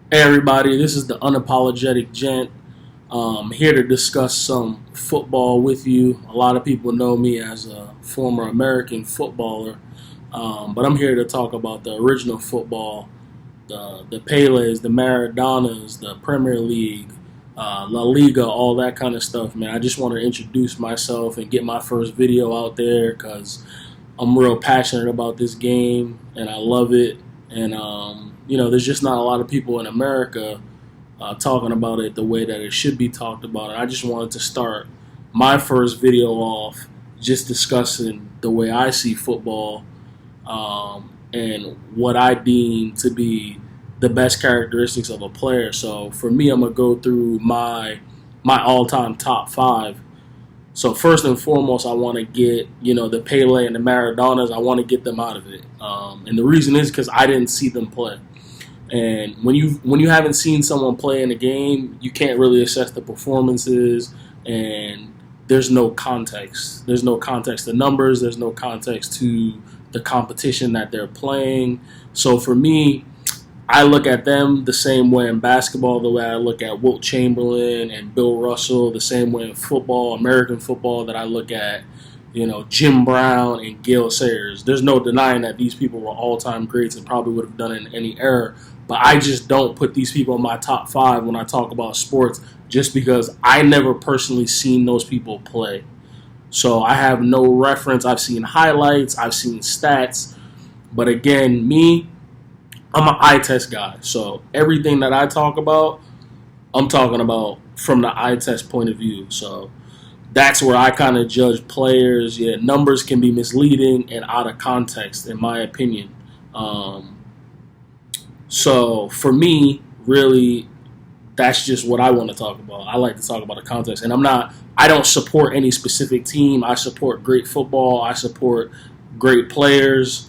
Hey everybody, this is the Unapologetic Gent. Here to discuss some football with you. A lot of people know me as a former American footballer, but I'm here to talk about the original football, the Peles, the Maradonas, the Premier League, La Liga, all that kind of stuff, man. I just want to introduce myself and get my first video out there because I'm real passionate about this game and I love it. And there's just not a lot of people in America talking about it the way that it should be talked about. And I just wanted to start my first video off just discussing the way I see football and what I deem to be the best characteristics of a player. So for me, I'm gonna go through my all-time top five. So first and foremost, I want to get the Pele and the Maradonas. I want to get them out of it, and the reason is because I didn't see them play. And when you haven't seen someone play in a game, you can't really assess the performances, and there's no context. There's no context to numbers. There's no context to the competition that they're playing. So for me, I look at them the same way in basketball, the way I look at Wilt Chamberlain and Bill Russell, the same way in football, American football, that I look at, Jim Brown and Gale Sayers. There's no denying that these people were all-time greats and probably would have done it in any era, but I just don't put these people in my top five when I talk about sports just because I never personally seen those people play. So I have no reference. I've seen highlights, I've seen stats, but again, I'm an eye test guy, so everything that I talk about, I'm talking about from the eye test point of view. So that's where I kind of judge players. Yeah, numbers can be misleading and out of context, in my opinion. So for me, really, that's just what I want to talk about. I like to talk about the context, and I don't support any specific team. I support great football. I support great players.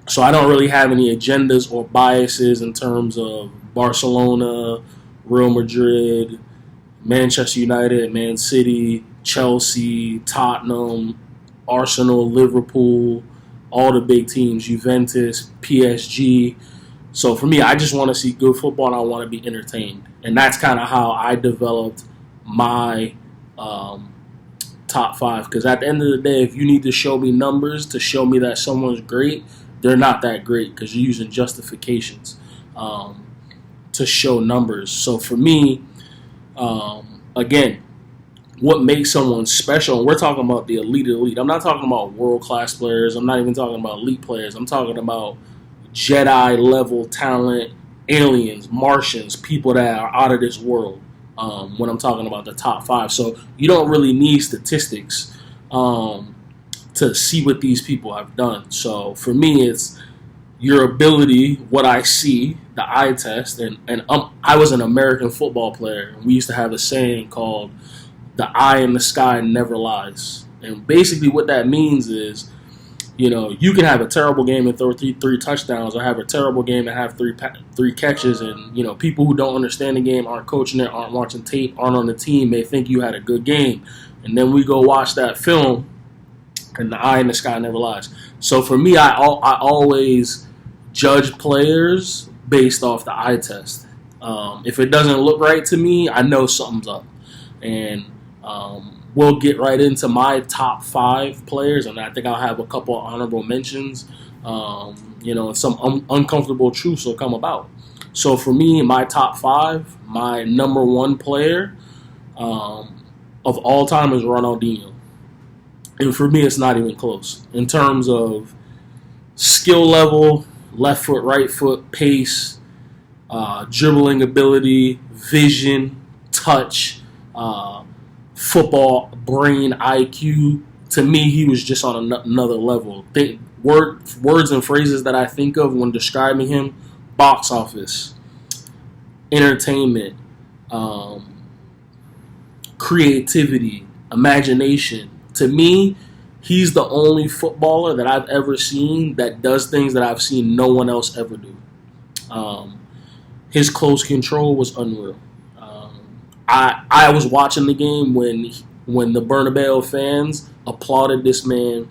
So I don't really have any agendas or biases in terms of Barcelona, Real Madrid, Manchester United, Man City, Chelsea, Tottenham, Arsenal, Liverpool, all the big teams, Juventus, PSG. So for me, I just want to see good football and I want to be entertained. And that's kind of how I developed my top five. Because at the end of the day, if you need to show me numbers to show me that someone's great, they're not that great because you're using justifications to show numbers. So for me, again, what makes someone special, and we're talking about the elite. I'm not talking about world-class players. I'm not even talking about elite players. I'm talking about Jedi-level talent, aliens, Martians, people that are out of this world when I'm talking about the top five. So you don't really need statistics to see what these people have done. So for me, it's your ability, what I see, the eye test, and I was an American football player. We used to have a saying called "the eye in the sky never lies," and basically what that means is, you can have a terrible game and throw three touchdowns, or have a terrible game and have three catches, and people who don't understand the game, aren't coaching it, aren't watching tape, aren't on the team, may think you had a good game, and then we go watch that film. And the eye in the sky never lies. So for me, I always judge players based off the eye test. If it doesn't look right to me, I know something's up. And we'll get right into my top five players, and I think I'll have a couple of honorable mentions. And some uncomfortable truths will come about. So for me, my top five, my number one player of all time is Ronaldinho. And for me, it's not even close. In terms of skill level, left foot, right foot, pace, dribbling ability, vision, touch, football, brain, IQ, to me, he was just on another level. Words and phrases that I think of when describing him: box office, entertainment, creativity, imagination. To me, he's the only footballer that I've ever seen that does things that I've seen no one else ever do. His close control was unreal. I was watching the game when the Bernabeu fans applauded this man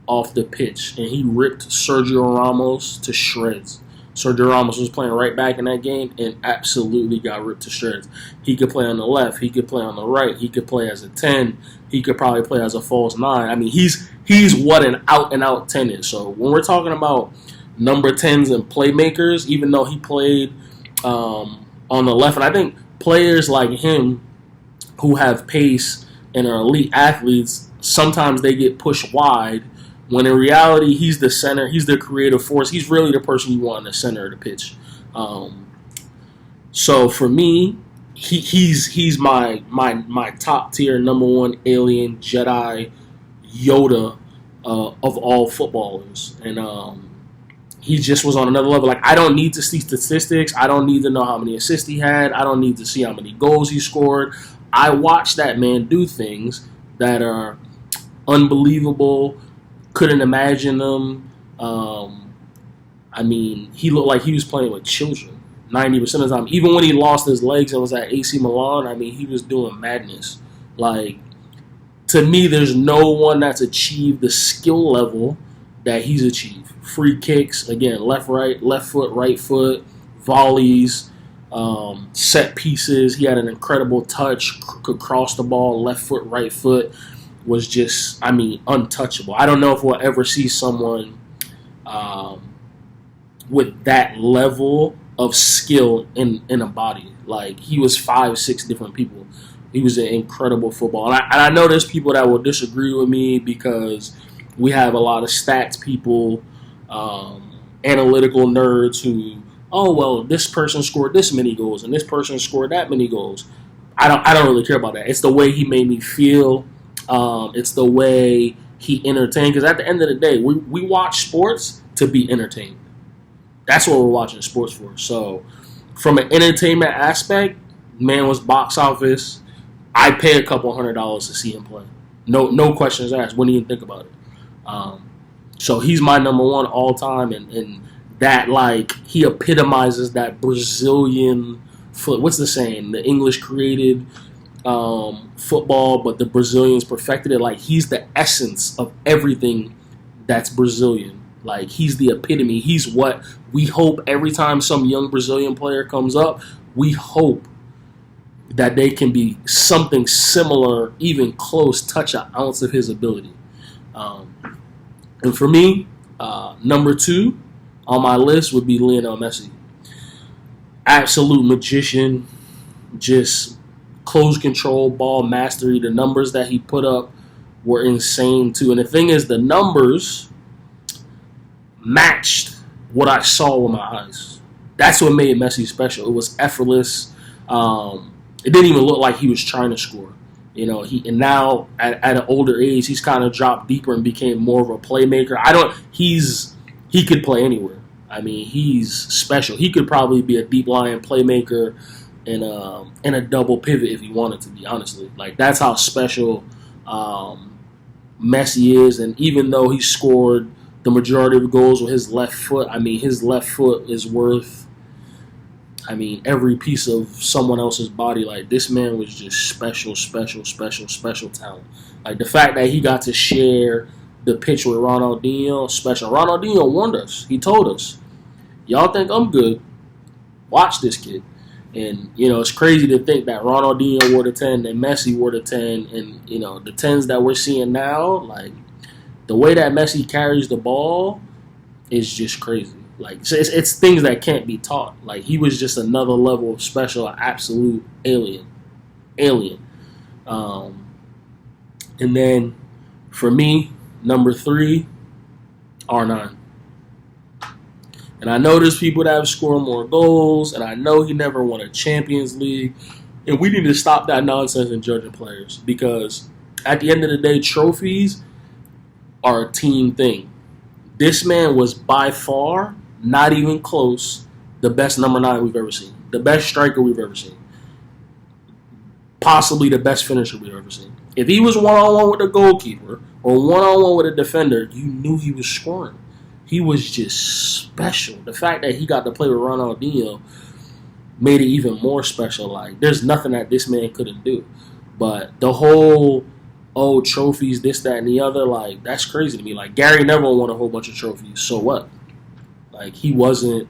off the pitch, and he ripped Sergio Ramos to shreds. Sergio Ramos was playing right back in that game and absolutely got ripped to shreds. He could play on the left. He could play on the right. He could play as a 10. He could probably play as a false 9. I mean, he's what an out-and-out 10 is. So when we're talking about number 10s and playmakers, even though he played on the left, and I think players like him who have pace and are elite athletes, sometimes they get pushed wide when in reality he's the center, he's the creative force, he's really the person you want in the center of the pitch. So for me, he's my top tier number one alien Jedi Yoda of all footballers, and he just was on another level. Like, I don't need to see statistics. I don't need to know how many assists he had. I don't need to see how many goals he scored. I watched that man do things that are unbelievable. Couldn't imagine them. I mean, he looked like he was playing with children 90% of the time. Even when he lost his legs and was at AC Milan, I mean, he was doing madness. Like, to me, there's no one that's achieved the skill level that he's achieved. Free kicks, again, left foot, right foot, volleys, set pieces. He had an incredible touch, could cross the ball, left foot, right foot. Was just, I mean, untouchable. I don't know if we'll ever see someone with that level of skill in a body. Like, he was 5-6 different people. He was an incredible football. And I know there's people that will disagree with me because we have a lot of stats people, analytical nerds who, oh, well, this person scored this many goals and this person scored that many goals. I don't really care about that. It's the way he made me feel. It's the way he entertained. Because at the end of the day, we watch sports to be entertained. That's what we're watching sports for. So, from an entertainment aspect, man was box office. I pay a couple $100 to see him play. No questions asked. Wouldn't even think about it. So he's my number one all time, and that, like, he epitomizes that Brazilian foot. What's the saying? The English created football, but the Brazilians perfected it. Like, he's the essence of everything that's Brazilian. Like, he's the epitome. He's what we hope every time some young Brazilian player comes up, we hope that they can be something similar, even close, touch an ounce of his ability. And for me, number 2 on my list would be Lionel Messi. Absolute magician, just close control, ball mastery. The numbers that he put up were insane too. And the thing is, the numbers matched what I saw with my eyes. That's what made Messi special. It was effortless. It didn't even look like he was trying to score. You know, and now at an older age, he's kind of dropped deeper and became more of a playmaker. He could play anywhere. I mean, he's special. He could probably be a deep line playmaker and a double pivot if he wanted to be, honestly. Like, that's how special Messi is. And even though he scored the majority of the goals with his left foot, I mean, his left foot is worth, I mean, every piece of someone else's body. Like, this man was just special talent. Like, the fact that he got to share the pitch with Ronaldinho, special. Ronaldinho warned us. He told us, y'all think I'm good, watch this kid. And, you know, it's crazy to think that Ronaldinho wore the 10 and Messi wore the 10. And, you know, the 10s that we're seeing now, like, the way that Messi carries the ball is just crazy. Like, it's things that can't be taught. Like, he was just another level of special, absolute alien. And then, for me, number 3, R9. And I know there's people that have scored more goals, and I know he never won a Champions League. And we need to stop that nonsense in judging players, because at the end of the day, trophies are a team thing. This man was by far, not even close, the best number 9 we've ever seen. The best striker we've ever seen. Possibly the best finisher we've ever seen. If he was one-on-one with a goalkeeper or one-on-one with a defender, you knew he was scoring. He was just special. The fact that he got to play with Ronaldinho made it even more special. Like, there's nothing that this man couldn't do. But the whole, trophies, this, that, and the other, like, that's crazy to me. Like, Gary Neville won a whole bunch of trophies. So what? Like, he wasn't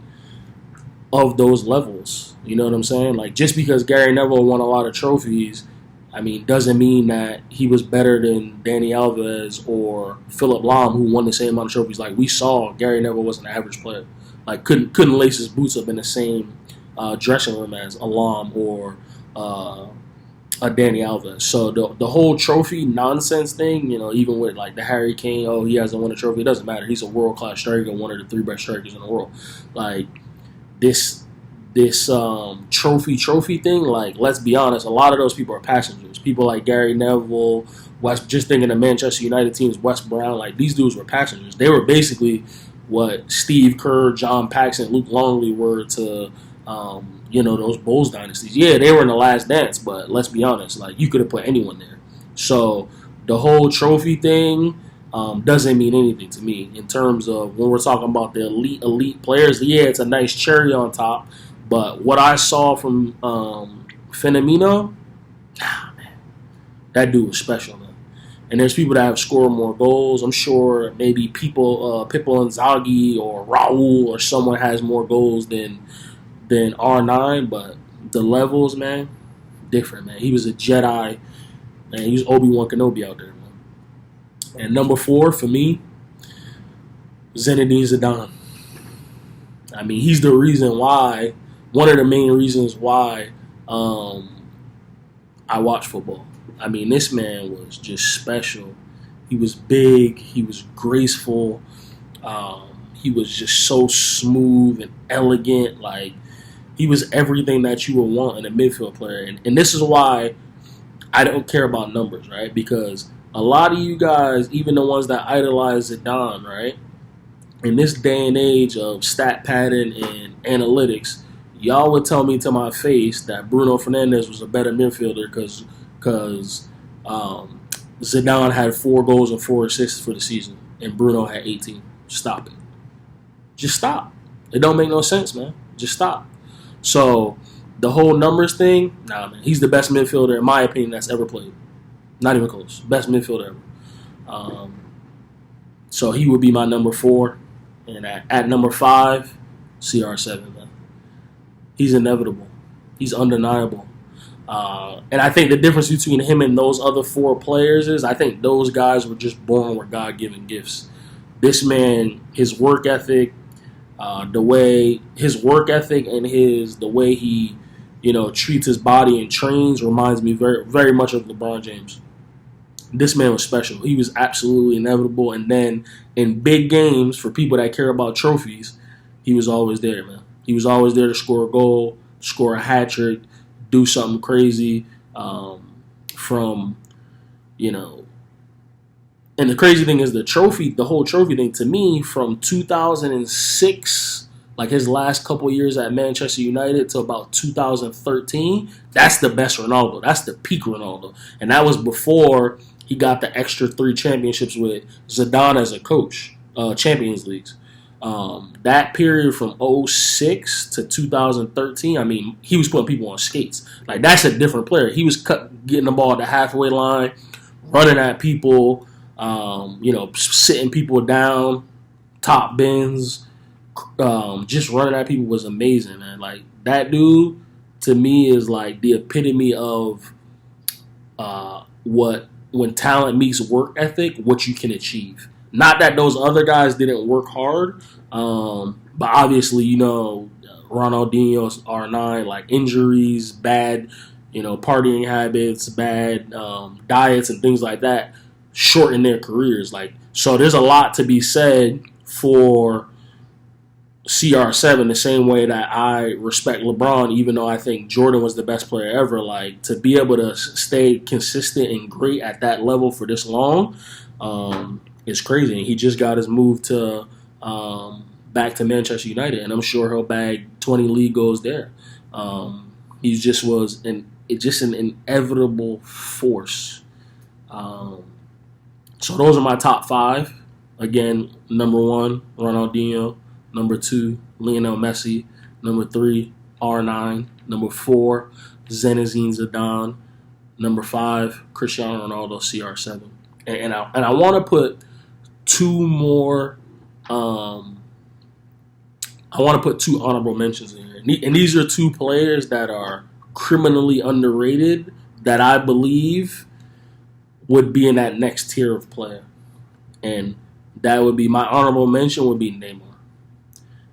of those levels. You know what I'm saying? Like, just because Gary Neville won a lot of trophies, I mean, doesn't mean that he was better than Danny Alves or Philip Lahm, who won the same amount of trophies. Like, we saw Gary Neville was an average player. Like, couldn't lace his boots up in the same dressing room as a Lahm or a Danny Alves. So the whole trophy nonsense thing, you know, even with like the Harry Kane, oh, he hasn't won a trophy. It doesn't matter. He's a world class striker, one of the 3 best strikers in the world. Like, this trophy thing, like, let's be honest, a lot of those people are passengers. People like Gary Neville, just thinking of Manchester United teams, West Brown, like, these dudes were passengers. They were basically what Steve Kerr, John Paxson, Luke Longley were to those Bulls dynasties. Yeah, they were in the last dance, but let's be honest, like, you could have put anyone there. So the whole trophy thing doesn't mean anything to me in terms of when we're talking about the elite players. Yeah, it's a nice cherry on top, but what I saw from Firmino, man, that dude was special, man. And there's people that have scored more goals. I'm sure maybe Pippo Inzaghi or Raul or someone has more goals than R9, but the levels, man, different, man. He was a Jedi, man. He was Obi-Wan Kenobi out there, man. And number 4 for me, Zinedine Zidane. I mean, he's the reason why, one of the main reasons why I watch football. I mean, this man was just special. He was big. He was graceful. He was just so smooth and elegant. Like, he was everything that you would want in a midfield player. And this is why I don't care about numbers, right? Because a lot of you guys, even the ones that idolize Zidane, right? In this day and age of stat padding and analytics, y'all would tell me to my face that Bruno Fernandes was a better midfielder because Zidane had 4 goals and 4 assists for the season, and Bruno had 18. Stop it. Just stop. It don't make no sense, man. Just stop. So the whole numbers thing, nah, man. He's the best midfielder, in my opinion, that's ever played. Not even close. Best midfielder ever. So he would be my number 4. And at number 5, CR7, man. He's inevitable. He's undeniable. And I think the difference between him and those other 4 players is I think those guys were just born with God-given gifts. This man, his work ethic, the way he, treats his body and trains reminds me very, very much of LeBron James. This man was special. He was absolutely inevitable. And then in big games, for people that care about trophies, he was always there, man. He was always there to score a goal, score a hat trick, do something crazy. And the crazy thing is the whole trophy thing to me from 2006, like his last couple years at Manchester United to about 2013, that's the best Ronaldo. That's the peak Ronaldo. And that was before he got the extra 3 championships with Zidane as a coach, Champions Leagues. That period from 2006 to 2013, I mean, he was putting people on skates. Like, that's a different player. He was getting the ball at the halfway line, running at people, sitting people down, top bins, just running at people was amazing, man. Like, that dude, to me, is like the epitome of when talent meets work ethic, what you can achieve. Not that those other guys didn't work hard, but obviously, Ronaldinho's R9, like injuries, bad, partying habits, bad diets and things like that shorten their careers. Like, so there's a lot to be said for CR7 the same way that I respect LeBron, even though I think Jordan was the best player ever. Like, to be able to stay consistent and great at that level for this long, it's crazy. And he just got his move to back to Manchester United, and I'm sure he'll bag 20 league goals there. He just was an inevitable force. So those are my top 5. Again, number 1, Ronaldinho. Number 2, Lionel Messi. Number 3, R9. Number 4, Zinedine Zidane. Number 5, Cristiano Ronaldo, CR7. And I want to put 2 more I want to put two honorable mentions in here. And these are two players that are criminally underrated that I believe would be in that next tier of player. And that would be my honorable mention would be Neymar.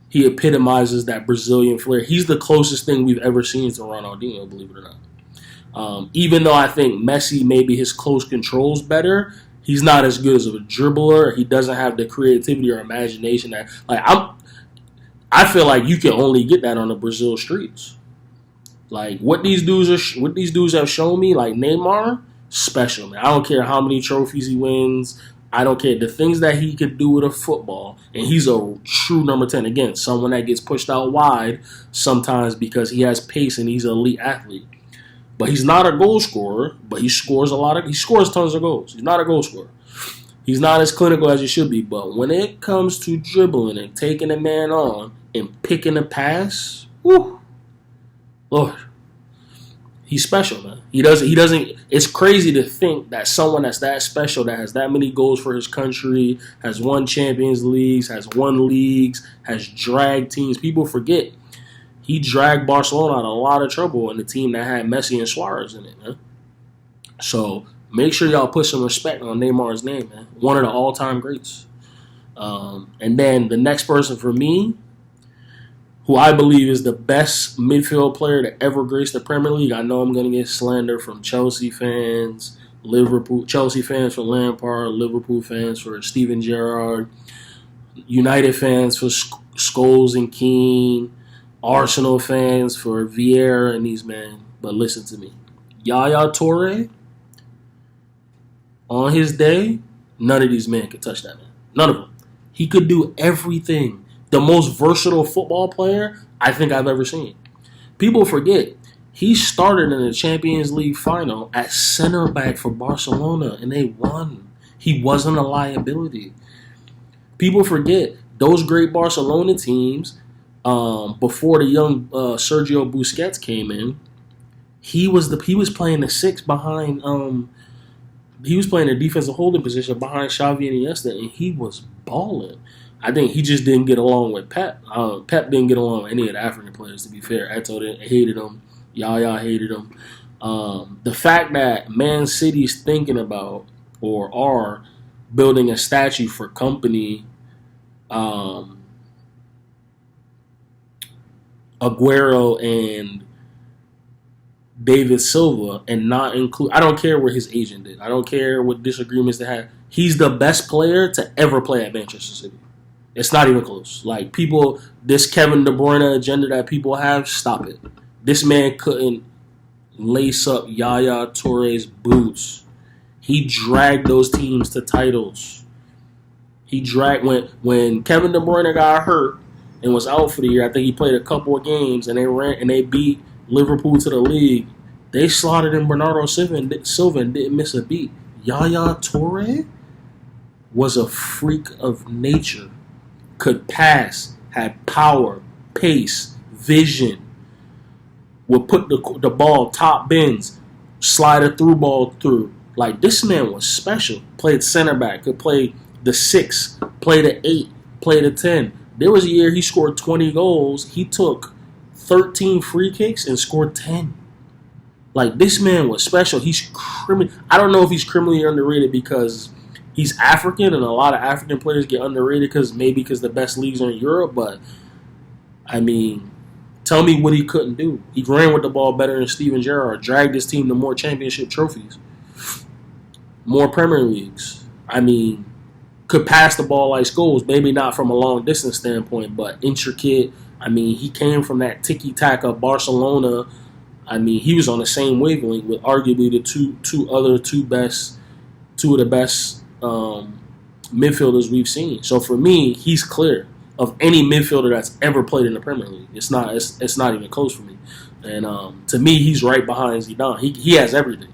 He epitomizes that Brazilian flair. He's the closest thing we've ever seen to Ronaldinho, believe it or not. Even though I think Messi, maybe his close control's better, he's not as good as a dribbler. He doesn't have the creativity or imagination that I feel like you can only get that on the Brazil streets. Like what these dudes have shown me, like Neymar, special, man. I don't care how many trophies he wins. I don't care the things that he could do with a football, and he's a true number 10. Again, someone that gets pushed out wide sometimes because he has pace and he's an elite athlete. But he's not a goal scorer, but he scores tons of goals. He's not a goal scorer. He's not as clinical as he should be. But when it comes to dribbling and taking a man on and picking a pass, whew, Lord. He's special, man. He doesn't. It's crazy to think that someone that's that special, that has that many goals for his country, has won Champions Leagues, has won leagues, has dragged teams. People forget he dragged Barcelona out of a lot of trouble in the team that had Messi and Suarez in it, man. So make sure y'all put some respect on Neymar's name, man. One of the all-time greats. And then the next person for me, who I believe is the best midfield player to ever grace the Premier League. I know I'm going to get slander from Chelsea fans, Chelsea fans for Lampard, Liverpool fans for Steven Gerrard, United fans for Scholes and Keane, Arsenal fans for Vieira and these men. But listen to me. Yaya Torre, on his day, none of these men could touch that man. None of them. He could do everything. The most versatile football player I think I've ever seen. People forget, he started in the Champions League final at center back for Barcelona, and they won. He wasn't a liability. People forget, those great Barcelona teams, before the young Sergio Busquets came in, he was playing the six behind. He was playing the defensive holding position behind Xavi and Iniesta, and he was balling. I think he just didn't get along with Pep. Pep didn't get along with any of the African players, to be fair. Eto'o hated him. Yaya hated him. The fact that Man City's thinking about or are building a statue for Company, Aguero, and David Silva, and not include. I don't care what his agent did. I don't care what disagreements they had. He's the best player to ever play at Manchester City. It's not even close. Like people, this Kevin De Bruyne agenda that people have, stop it. This man couldn't lace up Yaya Torre's boots. He dragged those teams to titles. He dragged when Kevin De Bruyne got hurt and was out for the year. I think he played a couple of games and they beat Liverpool to the league. They slaughtered in Bernardo Silva and didn't miss a beat. Yaya Torre was a freak of nature. Could pass, had power, pace, vision, would put the ball top bins, slide a through ball through. Like, this man was special. Played center back, could play the 6, play the 8, play the 10. There was a year he scored 20 goals. He took 13 free kicks and scored 10. Like, this man was special. I don't know if he's criminally underrated because he's African, and a lot of African players get underrated because the best leagues are in Europe. But, I mean, tell me what he couldn't do. He ran with the ball better than Steven Gerrard, dragged his team to more championship trophies, more Premier Leagues. I mean, could pass the ball like Scholes, maybe not from a long distance standpoint, but intricate. I mean, he came from that tiki-taka Barcelona. I mean, he was on the same wavelength with arguably the two of the best midfielders we've seen. So for me, he's clear of any midfielder that's ever played in the Premier League. It's not even close for me. And to me, he's right behind Zidane. He has everything.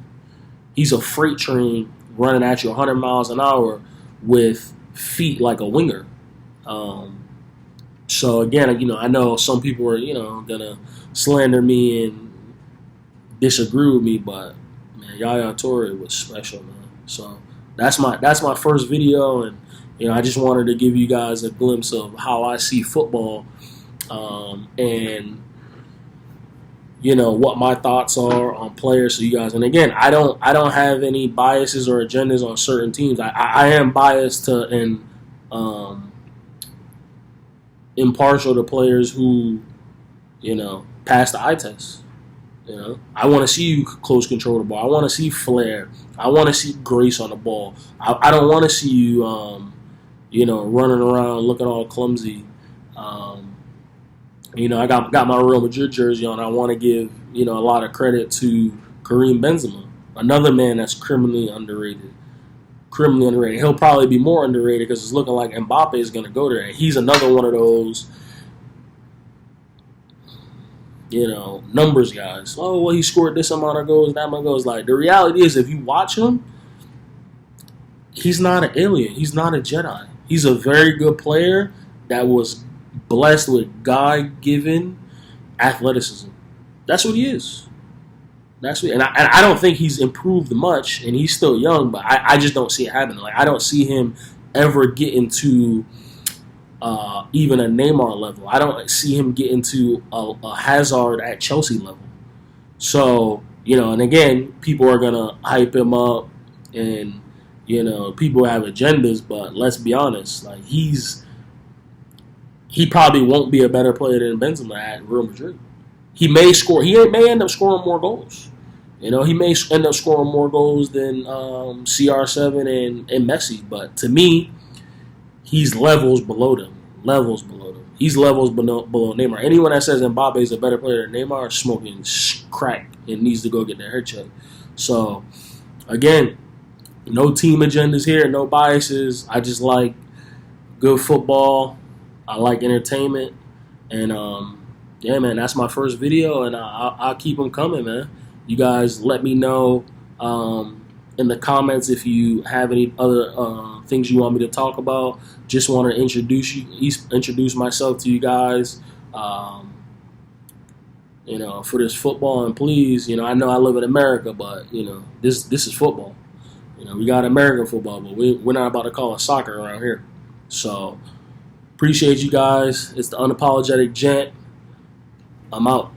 He's a freight train running at you 100 miles an hour with feet like a winger. So again, I know some people are gonna slander me and disagree with me, but man, Yaya Torre was special, man. So that's my first video, and I just wanted to give you guys a glimpse of how I see football And what my thoughts are on players. So you guys, and again, I don't have any biases or agendas on certain teams. I am biased to and impartial to players who pass the eye test. I want to see you close control the ball. I want to see flair. I want to see grace on the ball. I don't want to see you, running around looking all clumsy. I got my Real Madrid jersey on. I want to give a lot of credit to Kareem Benzema, another man that's criminally underrated. Criminally underrated. He'll probably be more underrated because it's looking like Mbappe is going to go there. And he's another one of those numbers guys. Oh, well, he scored this amount of goals, that amount of goals. Like, the reality is, if you watch him, he's not an alien. He's not a Jedi. He's a very good player that was blessed with God-given athleticism. That's what he is. And I don't think he's improved much, and he's still young, but I just don't see it happening. Like, I don't see him ever getting to even a Neymar level. I don't see him getting to a Hazard at Chelsea level. So, and again, people are going to hype him up, and, people have agendas, but let's be honest, like, he probably won't be a better player than Benzema at Real Madrid. He may end up scoring more goals. He may end up scoring more goals than CR7 and Messi, but to me, he's levels below them. He's levels below Neymar. Anyone that says Mbappe is a better player than Neymar is smoking crack and needs to go get their hair checked. So, again, no team agendas here, no biases. I just like good football. I like entertainment. And, yeah, man, that's my first video, and I'll keep them coming, man. You guys let me know in the comments if you have any other things you want me to talk about. Just want to introduce myself to you guys, for this football. And please, I know I live in America, but this is football. We got American football, but we're not about to call it soccer around here. So appreciate you guys. It's the Unapologetic Gent. I'm out.